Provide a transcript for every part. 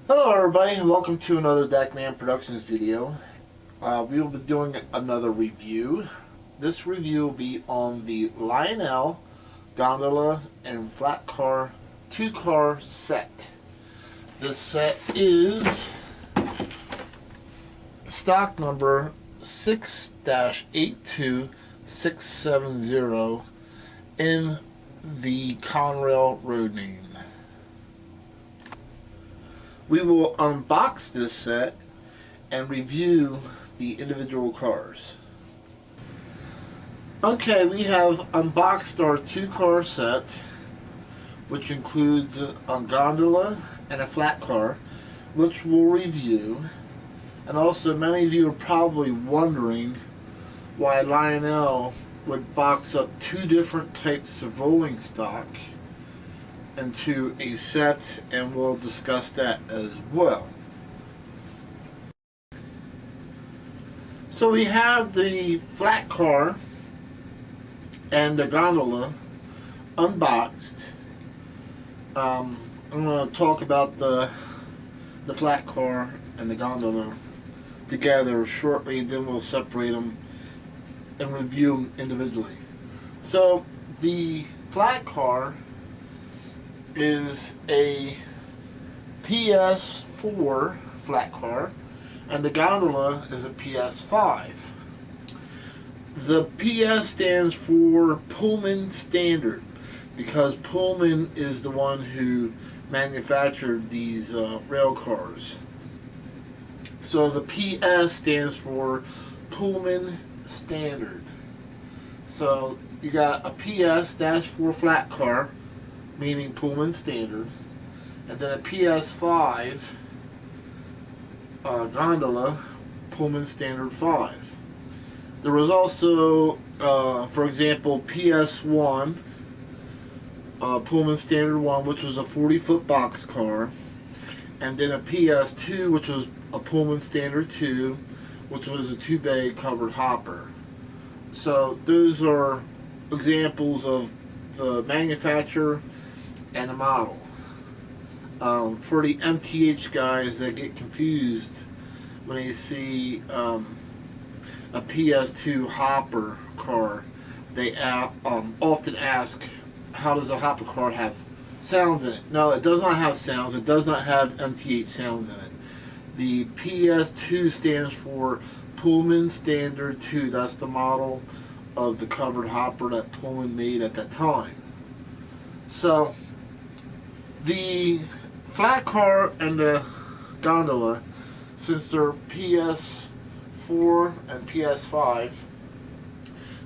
Hello everybody and welcome to another Dakman Productions video. We will be doing another review. This review will be on the Lionel Gondola and Flat Car 2-car set. This set is stock number 6-82670 in the Conrail road name. We will unbox this set and review the individual cars. Okay, we have unboxed our 2-car set, which includes a gondola and a flat car, which we'll review. And also, many of you are probably wondering why Lionel would box up two different types of rolling stock into a set, and we'll discuss that as well. So we have the flat car and the gondola unboxed. I'm going to talk about the flat car and the gondola together shortly, and then we'll separate them and review them individually. So the flat car is a PS-4 flat car, and the gondola is a PS-5. The PS stands for Pullman Standard, because Pullman is the one who manufactured these rail cars. So the PS stands for Pullman Standard. So you got a PS-4 flat car, meaning Pullman Standard, and then a PS-5 gondola, Pullman Standard 5. There was also, for example, PS1, Pullman Standard 1, which was a 40-foot box car, and then a PS2, which was a Pullman Standard 2, which was a 2-bay covered hopper. So those are examples of the manufacturer and a model. For the MTH guys that get confused when they see a PS2 hopper car, they often ask, how does a hopper car have sounds in it? No, it does not have sounds. It does not have MTH sounds in it. The PS2 stands for Pullman Standard 2. That's the model of the covered hopper that Pullman made at that time. So the flat car and the gondola, since they're PS4 and PS5,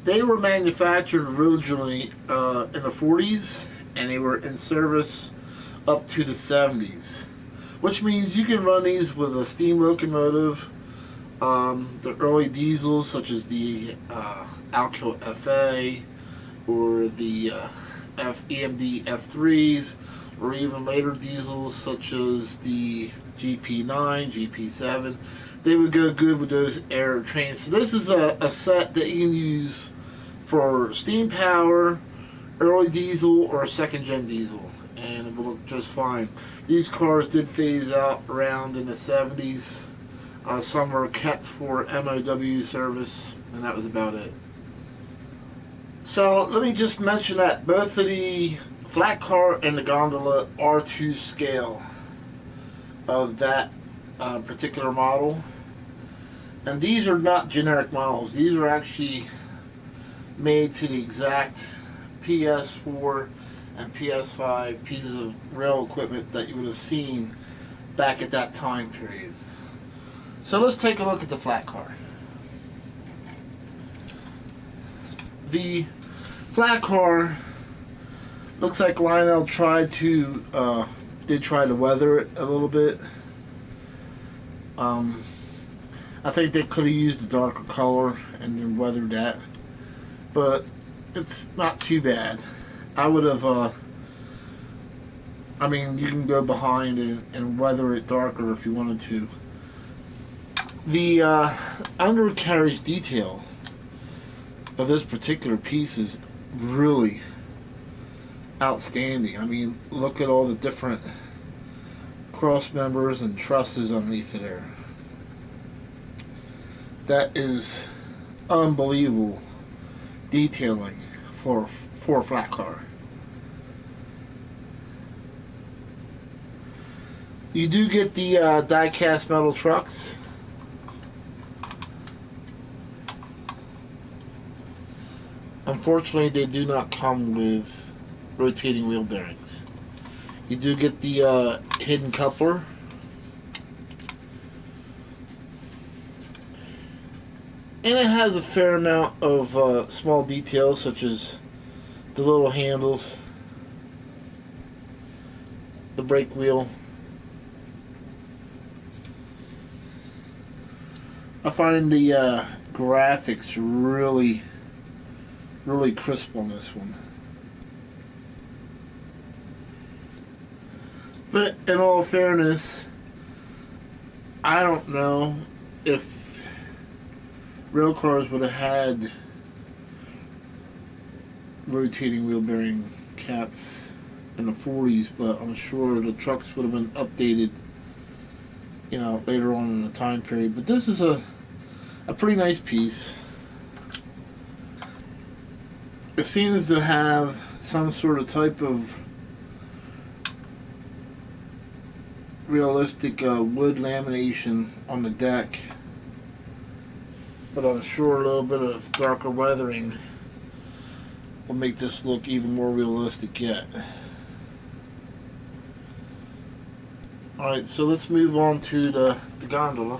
they were manufactured originally in the 40s, and they were in service up to the 70s, which means you can run these with a steam locomotive, the early diesels such as the Alco FA or the EMD F3s, or even later diesels such as the GP9, GP7. They would go good with those air trains. So this is a set that you can use for steam power, early diesel, or second gen diesel, and it will look just fine. These cars did phase out around in the 70s. Some were kept for MOW service, and that was about it. So let me just mention that both of the flat car and the gondola are to scale of that particular model. And these are not generic models. These are actually made to the exact PS4 and PS5 pieces of rail equipment that you would have seen back at that time period. So let's take a look at the flat car. The flat car looks like Lionel tried to did try to weather it a little bit. I think they could have used a darker color and then weathered that, but it's not too bad. I would have, I mean, you can go behind and weather it darker if you wanted to. The undercarriage detail of this particular piece is really outstanding. I mean, look at all the different cross members and trusses underneath there. That is unbelievable detailing for a flat car. You do get the die-cast metal trucks. Unfortunately, they do not come with rotating wheel bearings. You do get the hidden coupler. And it has a fair amount of small details, such as the little handles, the brake wheel. I find the graphics really crisp on this one. But in all fairness, I don't know if rail cars would have had rotating wheel bearing caps in the 40s, but I'm sure the trucks would have been updated, you know, later on in the time period. But this is a pretty nice piece. It seems to have some sort of type of realistic wood lamination on the deck, but I'm sure a little bit of darker weathering will make this look even more realistic yet. Alright, so let's move on to the gondola.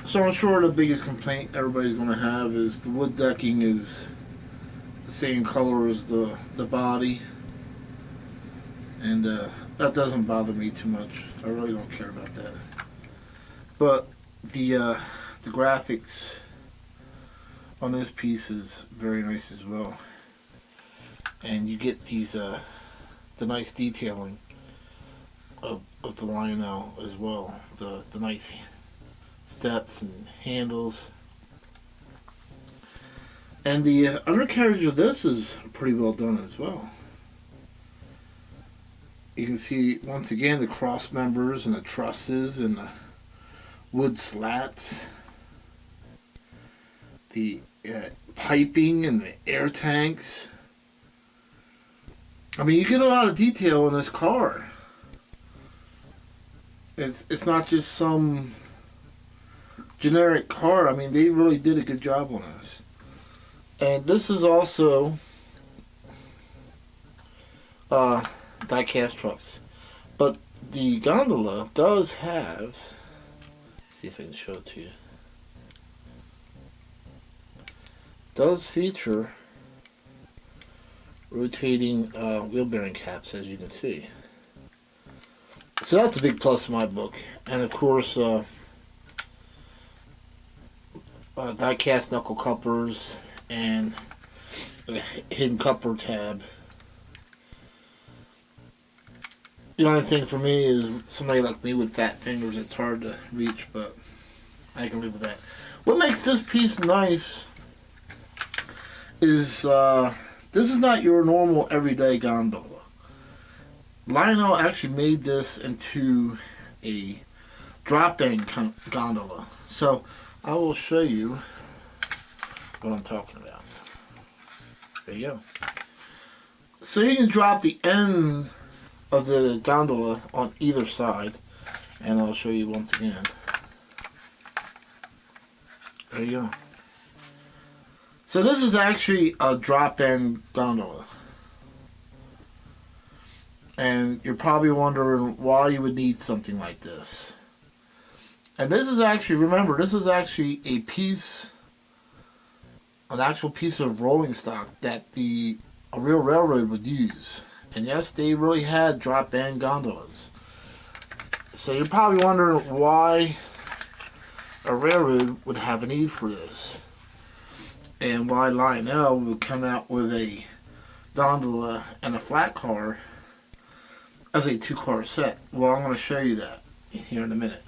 So I'm sure the biggest complaint everybody's going to have is the wood decking is the same color as the body. And that doesn't bother me too much. I really don't care about that. But the graphics on this piece is very nice as well. And you get these the nice detailing of the Lionel as well. The nice steps and handles. And the undercarriage of this is pretty well done as well. You can see once again the cross members and the trusses and the wood slats, the piping and the air tanks. I mean, you get a lot of detail in this car. It's not just some generic car. I mean, they really did a good job on this. And this is also die-cast trucks. But the gondola does have, see if I can show it to you, does feature rotating wheel bearing caps, as you can see. So that's a big plus in my book. And of course, die-cast knuckle couplers and a hidden coupler tab. The only thing for me is somebody like me with fat fingers, it's hard to reach, but I can live with that. What makes this piece nice is this is not your normal everyday gondola. Lionel actually made this into a drop-in gondola. So I will show you what I'm talking about. There you go. So you can drop the end of the gondola on either side, and I'll show you once again. There you go. So this is actually a drop-in gondola. And you're probably wondering why you would need something like this. And this is actually, remember, this is actually a piece, an actual piece of rolling stock that a real railroad would use. And yes, they really had drop-in gondolas. So you're probably wondering why a railroad would have a need for this. And why Lionel would come out with a gondola and a flat car as a two-car set. Well, I'm going to show you that here in a minute.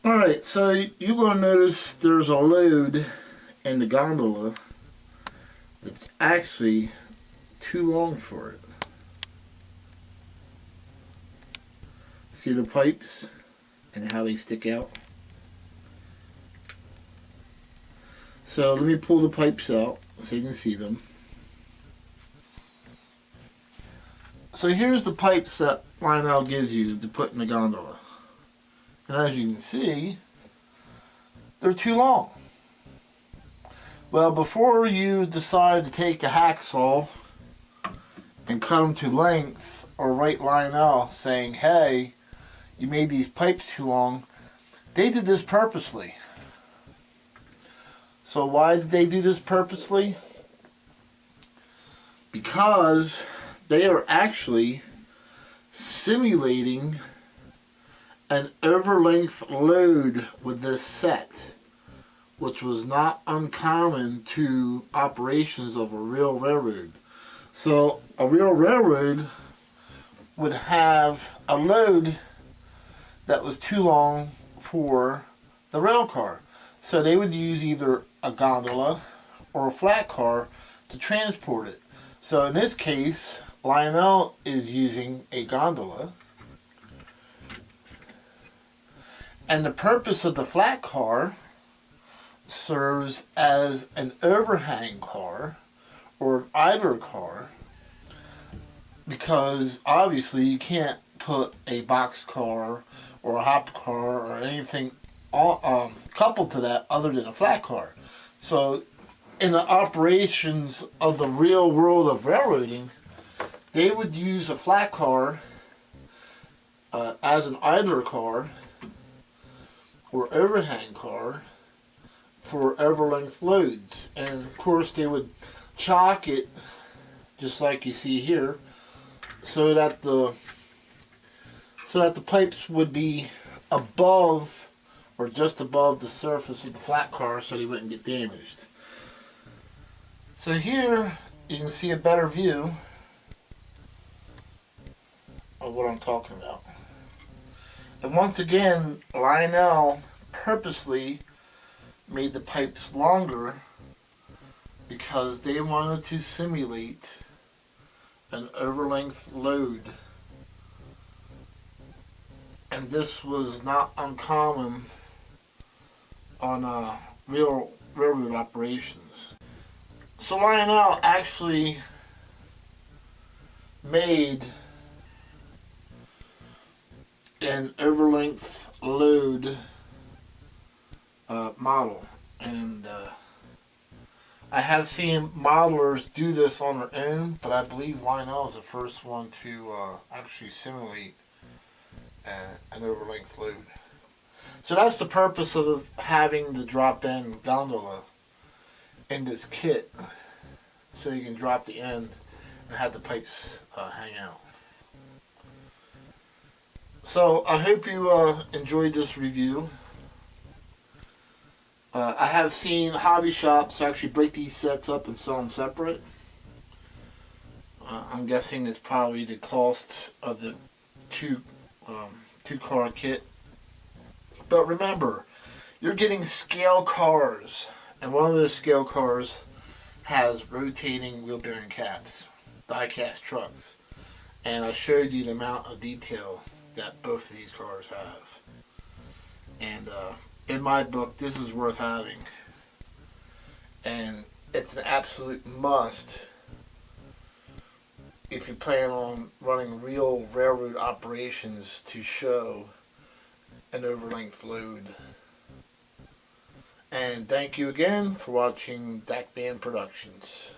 Alright, so you're going to notice there's a load in the gondola that's actually too long for it. See the pipes and how they stick out? So let me pull the pipes out so you can see them. So here's the pipes that Lionel gives you to put in the gondola. And as you can see, they're too long. Well, before you decide to take a hacksaw and cut them to length, or write Lionel saying, hey, you made these pipes too long, they did this purposely. So why did they do this purposely? Because they are actually simulating an over-length load with this set, which was not uncommon to operations of a real railroad. So a real railroad would have a load that was too long for the rail car. So they would use either a gondola or a flat car to transport it. So in this case, Lionel is using a gondola. And the purpose of the flat car serves as an overhang car or an idler car, because obviously you can't put a box car or a hop car or anything coupled to that other than a flat car. So in the operations of the real world of railroading, they would use a flat car as an idler car or overhang car for over-length loads. And of course they would chock it just like you see here, so that the pipes would be above or just above the surface of the flat car so they wouldn't get damaged. So here you can see a better view of what I'm talking about. And once again, Lionel purposely made the pipes longer because they wanted to simulate an over-length load. And this was not uncommon on real railroad operations. So Lionel actually made an over-length load model, and I have seen modelers do this on their own, but I believe Lionel is the first one to actually simulate an over-length load. So that's the purpose of having the drop-in gondola in this kit, so you can drop the end and have the pipes hang out. So I hope you enjoyed this review. I have seen hobby shops actually break these sets up and sell them separate. I'm guessing it's probably the cost of the two-car kit. But remember, you're getting scale cars, and one of those scale cars has rotating wheel bearing caps, die-cast trucks, and I showed you the amount of detail that both of these cars have. And in my book, this is worth having, and it's an absolute must if you plan on running real railroad operations to show an over-length load. And thank you again for watching Dak Band Productions.